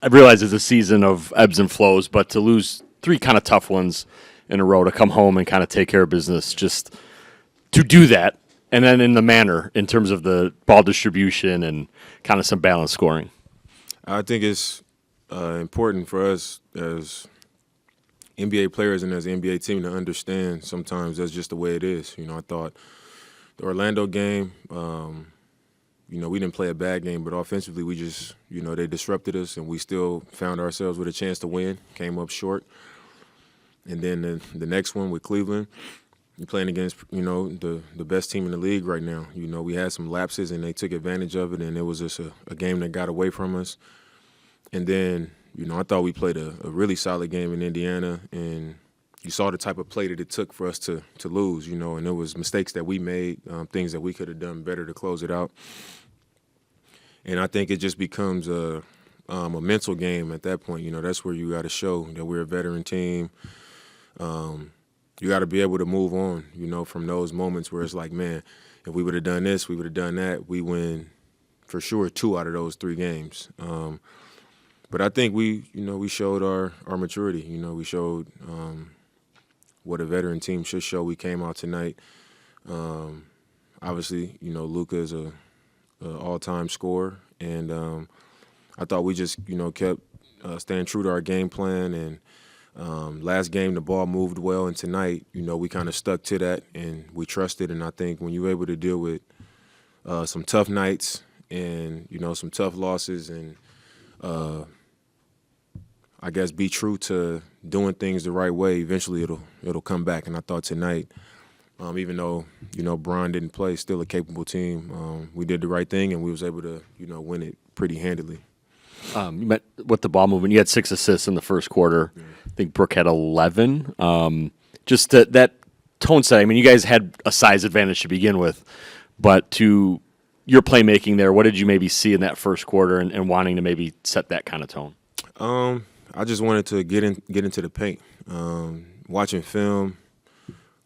I realize it's a season of ebbs and flows, but to lose three kind of tough ones in a row, to come home and kind of take care of business, just to do that, and then in the manner in terms of the ball distribution and kind of some balanced scoring. I think it's important for us as NBA players and as an NBA team to understand sometimes that's just the way it is. I thought the Orlando game, we didn't play a bad game, but offensively we just, they disrupted us and we still found ourselves with a chance to win, came up short. And then the next one with Cleveland, you're playing against, the best team in the league right now. We had some lapses and they took advantage of it, and it was just a game that got away from us. And then, I thought we played a really solid game in Indiana, and you saw the type of play that it took for us to lose, and it was mistakes that we made, things that we could have done better to close it out. And I think it just becomes a mental game at that point. That's where you got to show that we're a veteran team. You got to be able to move on, from those moments where it's like, man, if we would have done this, we would have done that, we win for sure 2 out of those 3 games. But I think we showed our maturity. We showed what a veteran team should show. We came out tonight. Obviously, Luka is a all-time scorer, and I thought we just kept staying true to our game plan. And last game the ball moved well, and tonight we kind of stuck to that and we trusted. And I think when you're able to deal with some tough nights and some tough losses and I guess be true to doing things the right way, eventually it'll come back. And I thought tonight, even though Bron didn't play, still a capable team. We did the right thing and we was able to win it pretty handily. You met with the ball movement. You had 6 assists in the first quarter. Yeah. I think Brooke had 11. Just that tone set. I mean, you guys had a size advantage to begin with, but to your playmaking there, what did you maybe see in that first quarter and wanting to maybe set that kind of tone? I just wanted to get into the paint. Watching film,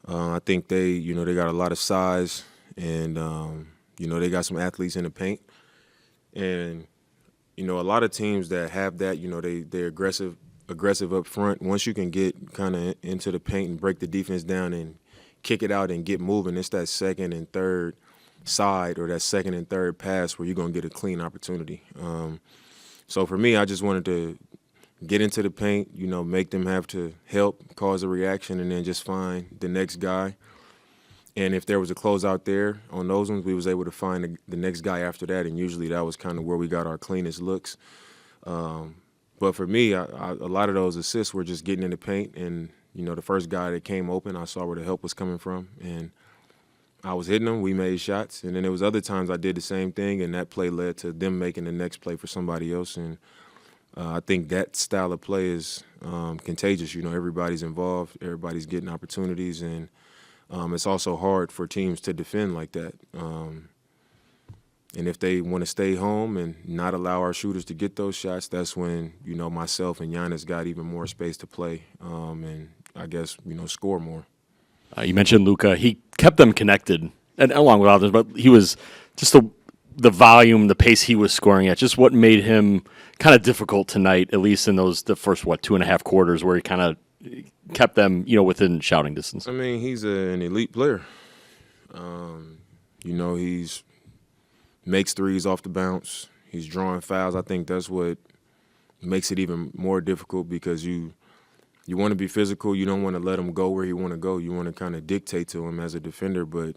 I think they got a lot of size, and they got some athletes in the paint, and a lot of teams that have that, they're aggressive up front. Once you can get kind of into the paint and break the defense down and kick it out and get moving, it's that second and third side or that second and third pass where you're gonna get a clean opportunity. So for me, I just wanted to get into the paint, make them have to help, cause a reaction, and then just find the next guy. And if there was a closeout there on those ones, we was able to find the next guy after that, and usually that was kind of where we got our cleanest looks. But for me, a lot of those assists were just getting in the paint, and the first guy that came open, I saw where the help was coming from, and I was hitting them. We made shots, and then there was other times I did the same thing, and that play led to them making the next play for somebody else. And I think that style of play is contagious. Everybody's involved, everybody's getting opportunities, and it's also hard for teams to defend like that. And if they want to stay home and not allow our shooters to get those shots, that's when, myself and Giannis got even more space to play and I guess, score more. You mentioned Luka. He kept them connected, and along with others, but he was just the volume, the pace he was scoring at, just what made him kind of difficult tonight, at least in the first, 2.5 quarters where he kind of kept them, within shouting distance. I mean, he's an elite player. He's makes threes off the bounce. He's drawing fouls. I think that's what makes it even more difficult because you want to be physical. You don't want to let him go where he want to go. You want to kind of dictate to him as a defender, but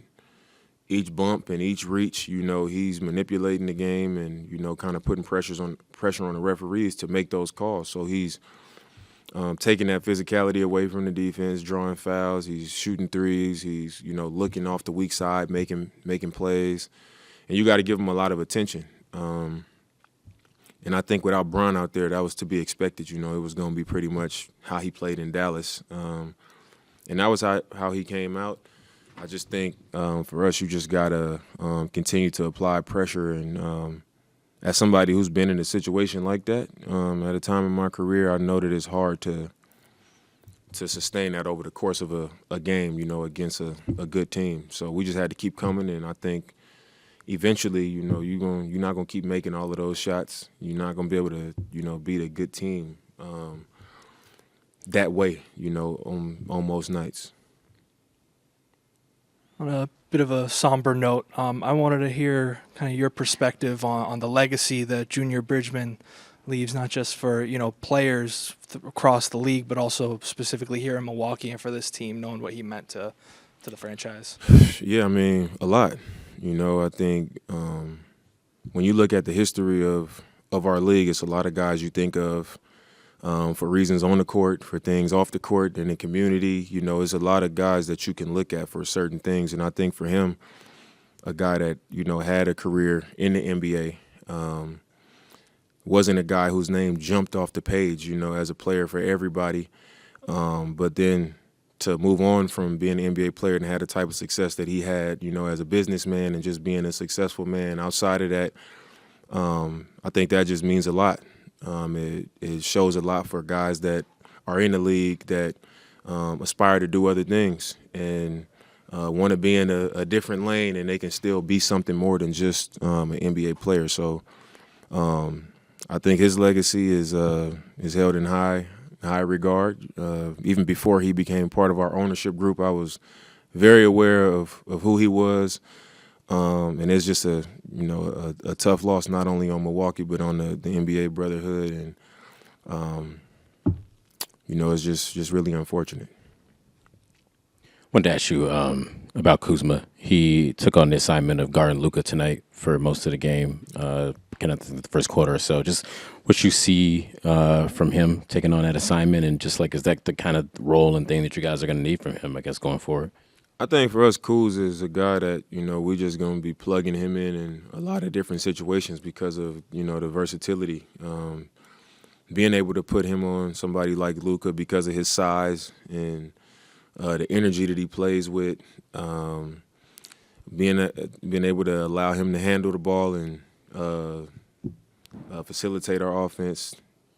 each bump and each reach, he's manipulating the game and, kind of putting pressure on the referees to make those calls. So he's taking that physicality away from the defense, drawing fouls. He's shooting threes. He's, looking off the weak side, making plays. And you got to give him a lot of attention. And I think without Bron out there, that was to be expected. It was going to be pretty much how he played in Dallas. And that was how he came out. I just think for us, you just got to continue to apply pressure. And as somebody who's been in a situation like that, at a time in my career, I know that it's hard to sustain that over the course of a game, against a good team. So we just had to keep coming, and I think eventually, you're not gonna keep making all of those shots. You're not gonna be able to, beat a good team that way, on most nights. On a bit of a somber note, I wanted to hear kind of your perspective on the legacy that Junior Bridgeman leaves, not just for players across the league, but also specifically here in Milwaukee and for this team, knowing what he meant to the franchise. Yeah, I mean, a lot. I think when you look at the history of our league, it's a lot of guys you think of for reasons on the court, for things off the court, in the community. There's a lot of guys that you can look at for certain things. And I think for him, a guy that, had a career in the NBA, wasn't a guy whose name jumped off the page, as a player for everybody. But then to move on from being an NBA player and have the type of success that he had, as a businessman and just being a successful man outside of that, I think that just means a lot. It shows a lot for guys that are in the league that aspire to do other things and want to be in a different lane, and they can still be something more than just an NBA player. So I think his legacy is held in high regard. Even before he became part of our ownership group, I was very aware of who he was. And it's just a tough loss, not only on Milwaukee, but on the NBA brotherhood. And, it's just really unfortunate. I wanted to ask you about Kuzma. He took on the assignment of guarding Luka tonight for most of the game, kind of the first quarter or so. Just what you see from him taking on that assignment, and just is that the kind of role and thing that you guys are going to need from him, I guess, going forward? I think for us, Kuz is a guy that, we're just going to be plugging him in a lot of different situations because of, the versatility. Being able to put him on somebody like Luka because of his size and the energy that he plays with, being able to allow him to handle the ball and facilitate our offense,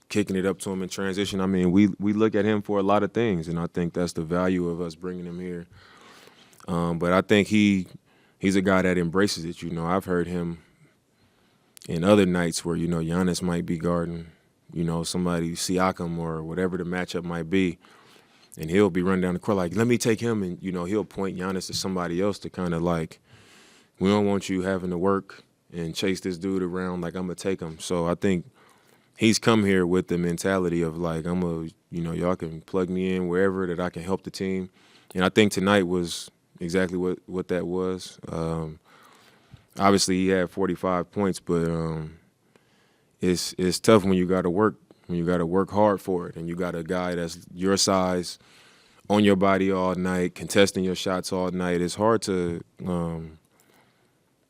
kicking it up to him in transition. I mean, we look at him for a lot of things, and I think that's the value of us bringing him here. But I think he's a guy that embraces it. I've heard him in other nights where, Giannis might be guarding, somebody, Siakam or whatever the matchup might be, and he'll be running down the court like, let me take him, and, he'll point Giannis to somebody else to kind of we don't want you having to work and chase this dude around like I'm going to take him. So I think he's come here with the mentality of I'm going to, y'all can plug me in wherever that I can help the team. And I think tonight was exactly what that was. Obviously, he had 45 points, but it's tough when you got to work hard for it, and you got a guy that's your size on your body all night, contesting your shots all night. It's hard to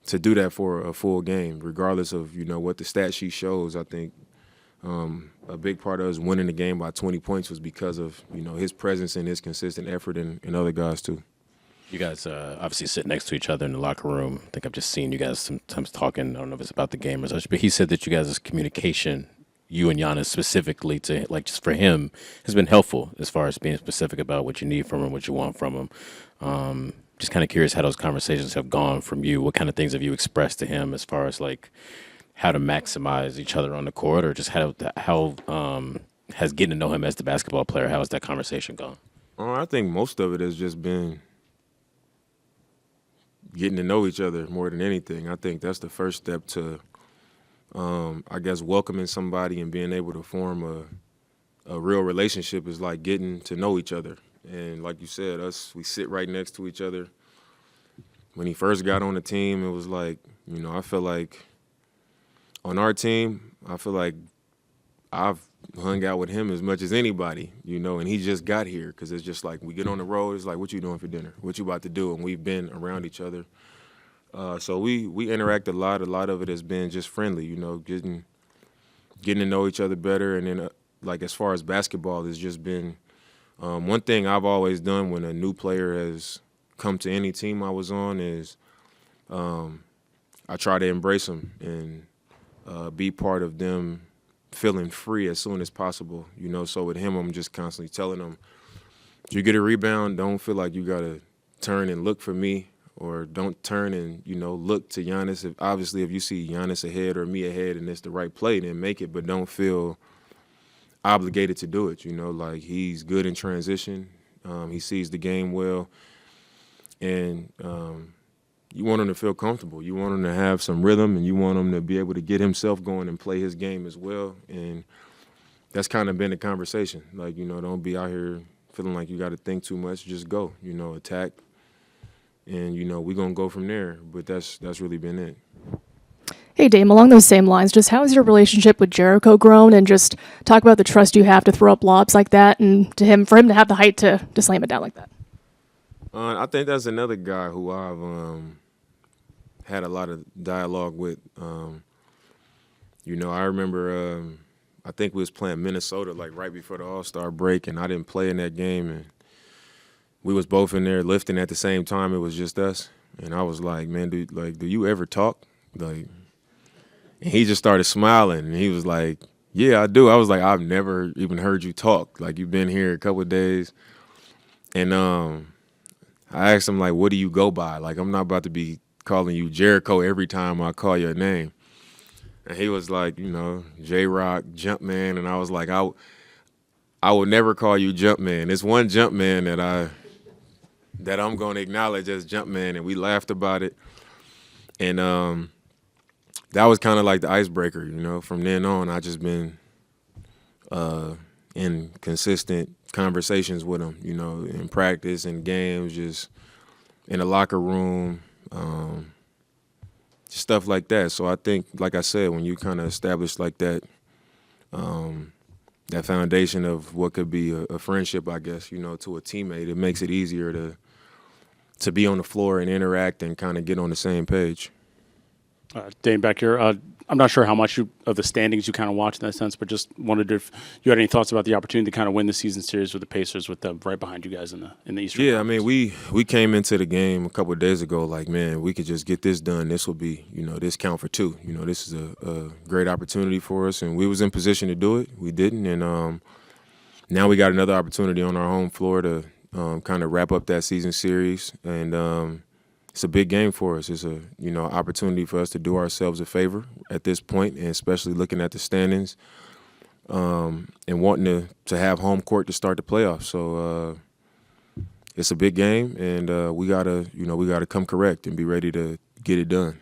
do that for a full game, regardless of what the stat sheet shows. I think a big part of us winning the game by 20 points was because of his presence and his consistent effort, and other guys too. You guys obviously sit next to each other in the locker room. I think I've just seen you guys sometimes talking. I don't know if it's about the game or such, but he said that you guys' communication, you and Giannis specifically, to just for him, has been helpful as far as being specific about what you need from him, what you want from him. Just kind of curious how those conversations have gone from you. What kind of things have you expressed to him as far as how to maximize each other on the court, or just how has getting to know him as the basketball player, how has that conversation gone? I think most of it has just been getting to know each other more than anything. I think that's the first step to, I guess, welcoming somebody and being able to form a real relationship is getting to know each other. And like you said, we sit right next to each other. When he first got on the team, it was I feel like on our team, I feel like I've hung out with him as much as anybody, and he just got here because it's just we get on the road, it's what you doing for dinner? What you about to do? And we've been around each other. So we interact a lot. A lot of it has been just friendly, getting to know each other better. And then, as far as basketball, it's just been one thing I've always done when a new player has come to any team I was on is I try to embrace them and be part of them feeling free as soon as possible, So with him, I'm just constantly telling him, you get a rebound, don't feel like you got to turn and look for me or don't turn and, look to Giannis. If you see Giannis ahead or me ahead and it's the right play, then make it, but don't feel obligated to do it. Like he's good in transition. He sees the game well. And you want him to feel comfortable. You want him to have some rhythm, and you want him to be able to get himself going and play his game as well. And that's kind of been the conversation. Like, don't be out here feeling like you got to think too much. Just go, attack. And, we're going to go from there. But that's really been it. Hey, Dame, along those same lines, just how has your relationship with Jericho grown? And just talk about the trust you have to throw up lobs like that and for him to have the height to slam it down like that. I think that's another guy who I've had a lot of dialogue with. I remember I think we was playing Minnesota like right before the All-Star break, and I didn't play in that game, and we was both in there lifting at the same time. It was just us, and I was like, "Man, do you ever talk?" Like, and he just started smiling, and he was like, "Yeah, I do." I was like, "I've never even heard you talk. Like, you've been here a couple of days," and I asked him, like, what do you go by? Like, I'm not about to be calling you Jericho every time I call your name. And he was like, J-Rock, Jumpman. And I was like, I would never call you Jumpman. It's one Jumpman that I'm going to acknowledge as Jumpman. And we laughed about it. And that was kind of like the icebreaker, From then on, I just been in consistent conversations with him, in practice and games, just in the locker room, just stuff like that. So I think, like I said, when you kind of establish like that, that foundation of what could be a friendship, I guess, to a teammate, it makes it easier to be on the floor and interact and kind of get on the same page. Dane, back here. I'm not sure how much of the standings you kind of watch in that sense, but just wondered if you had any thoughts about the opportunity to kind of win the season series with the Pacers, with them right behind you guys in the Eastern Yeah, Conference. I mean, we came into the game a couple of days ago like, man, we could just get this done. This will be, this count for two. This is a great opportunity for us, and we was in position to do it. We didn't, and now we got another opportunity on our home floor to kind of wrap up that season series, and it's a big game for us. It's a opportunity for us to do ourselves a favor at this point, and especially looking at the standings and wanting to have home court to start the playoffs. So it's a big game, and we gotta come correct and be ready to get it done.